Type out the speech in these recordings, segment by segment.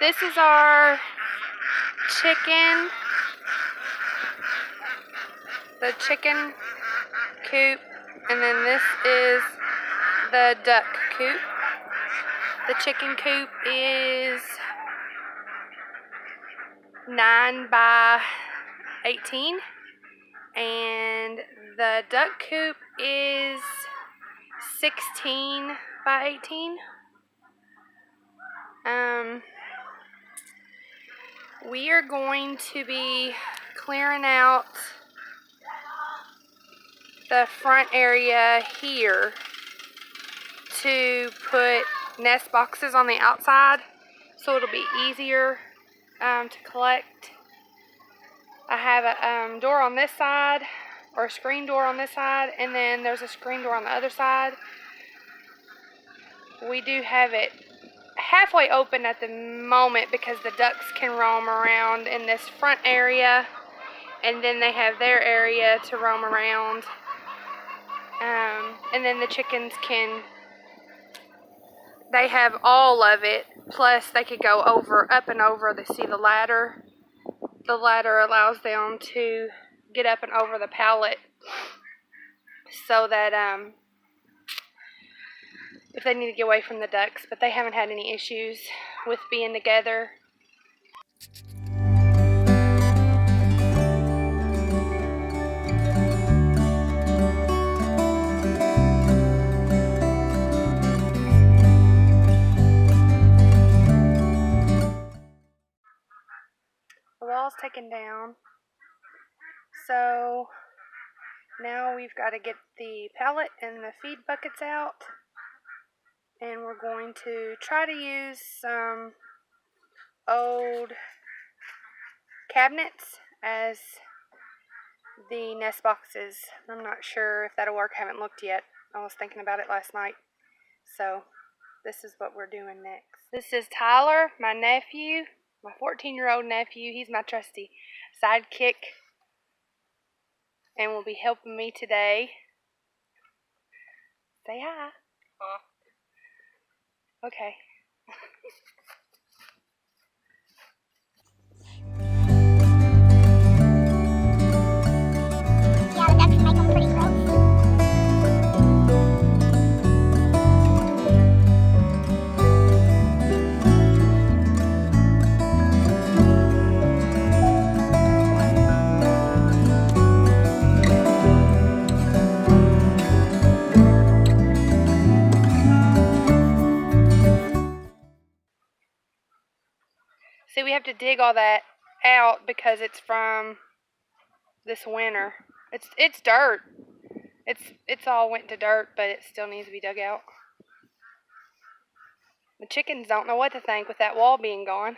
this is our chicken, the chicken coop, and then this is the duck coop. The chicken coop is 9 by 18, and the duck coop is 16 by 18. We are going to be clearing out the front area here to put nest boxes on the outside, so it'll be easier to collect. I have a door on this side, or a screen door on this side, and then there's a screen door on the other side. We do have it halfway open at the moment because the ducks can roam around in this front area, and then they have their area to roam around, and then the chickens they have all of it, plus they could go up and over. They see the ladder. The ladder allows them to get up and over the pallet, so that if they need to get away from the ducks, but they haven't had any issues with being together. The wall's taken down, so now we've got to get the pallet and the feed buckets out, and we're going to try to use some old cabinets as the nest boxes. I'm not sure if that'll work. I haven't looked yet. I was thinking about it last night. So this is what we're doing next. This is Tyler, my nephew, my 14-year-old nephew. He's my trusty sidekick and will be helping me today. Say hi. Huh? Okay. Yeah, the ducks make them pretty gross. See, we have to dig all that out because it's from this winter. It's dirt. It's all went to dirt, but it still needs to be dug out. The chickens don't know what to think with that wall being gone.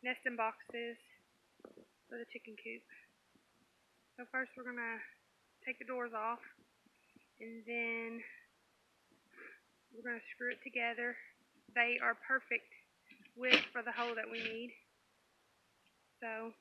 nesting boxes for the chicken coop. So first we're going to take the doors off, and then we're going to screw it together. They are perfect width for the hole that we need. So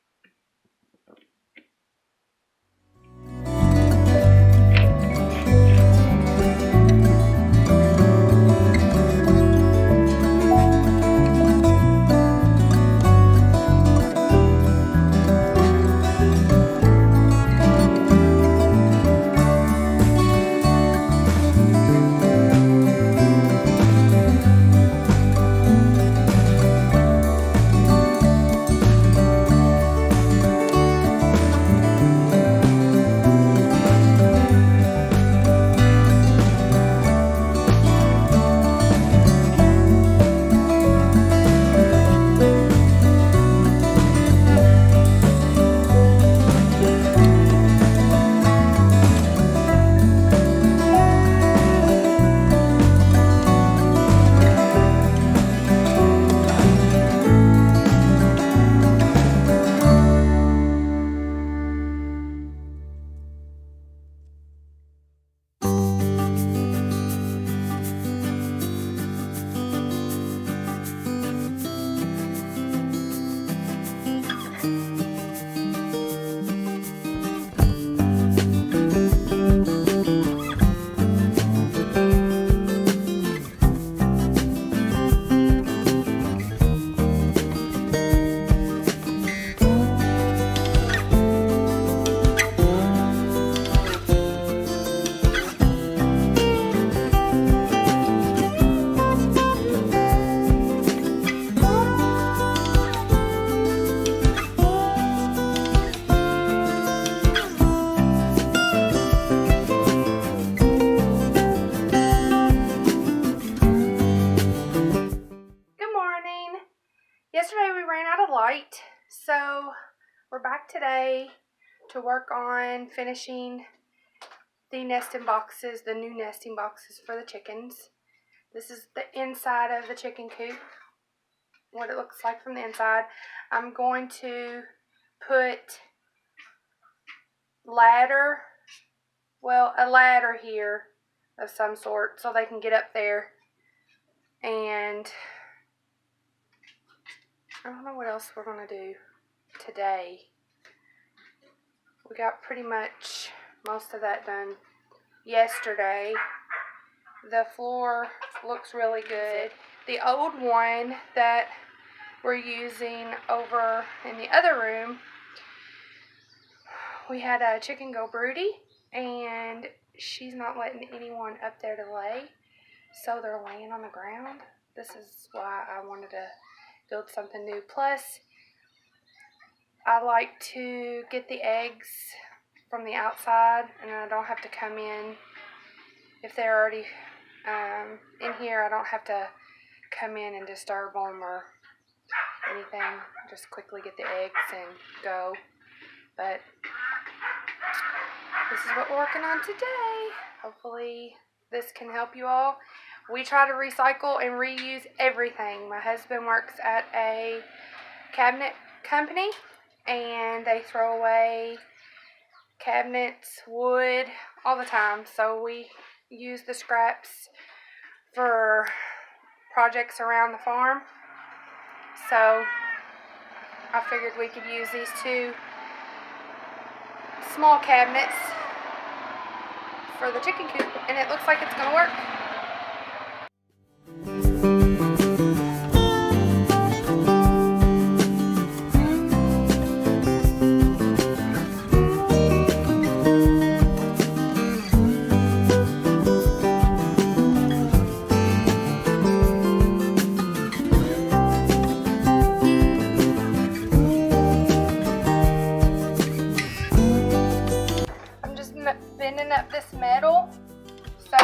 yesterday we ran out of light, so we're back today to work on finishing the nesting boxes, the new nesting boxes for the chickens. This is the inside of the chicken coop, what it looks like from the inside. I'm going to put a ladder here of some sort so they can get up there, and I don't know what else we're going to do today. We got pretty much most of that done yesterday. The floor looks really good. The old one that we're using over in the other room, we had a chicken go broody, and she's not letting anyone up there to lay, so they're laying on the ground. This is why I wanted to build something new. Plus, I like to get the eggs from the outside, and I don't have to come in. If they're already in here, I don't have to come in and disturb them or anything. Just quickly get the eggs and go. But this is what we're working on today. Hopefully this can help you all. We try to recycle and reuse everything. My husband works at a cabinet company, and they throw away cabinets, wood, all the time. So we use the scraps for projects around the farm. So I figured we could use these two small cabinets for the chicken coop, and it looks like it's going to work. Bending up this metal so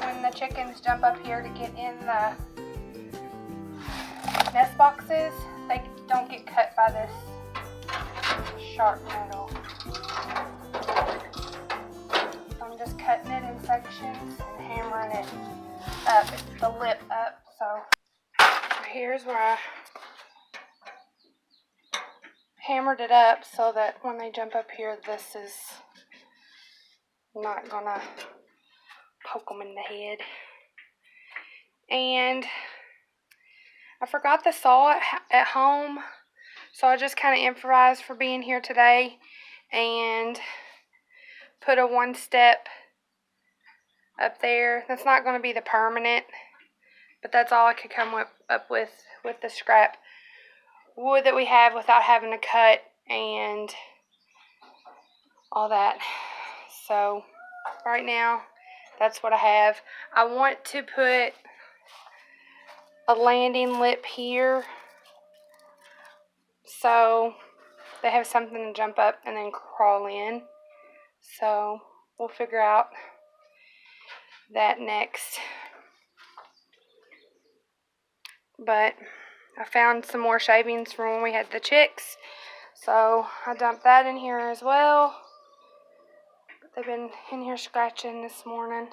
when the chickens jump up here to get in the nest boxes, they don't get cut by this sharp metal. So I'm just cutting it in sections and hammering it up, the lip up. So here's where I hammered it up so that when they jump up here, this is not gonna poke them in the head. And I forgot the saw at home, so I just kind of improvised for being here today and put a one step up there. That's not going to be the permanent, but that's all I could come up with the scrap wood that we have without having to cut and all that. So right now, that's what I have. I want to put a landing lip here so they have something to jump up and then crawl in. So we'll figure out that next. But I found some more shavings from when we had the chicks, so I dumped that in here as well. They've been in here scratching this morning.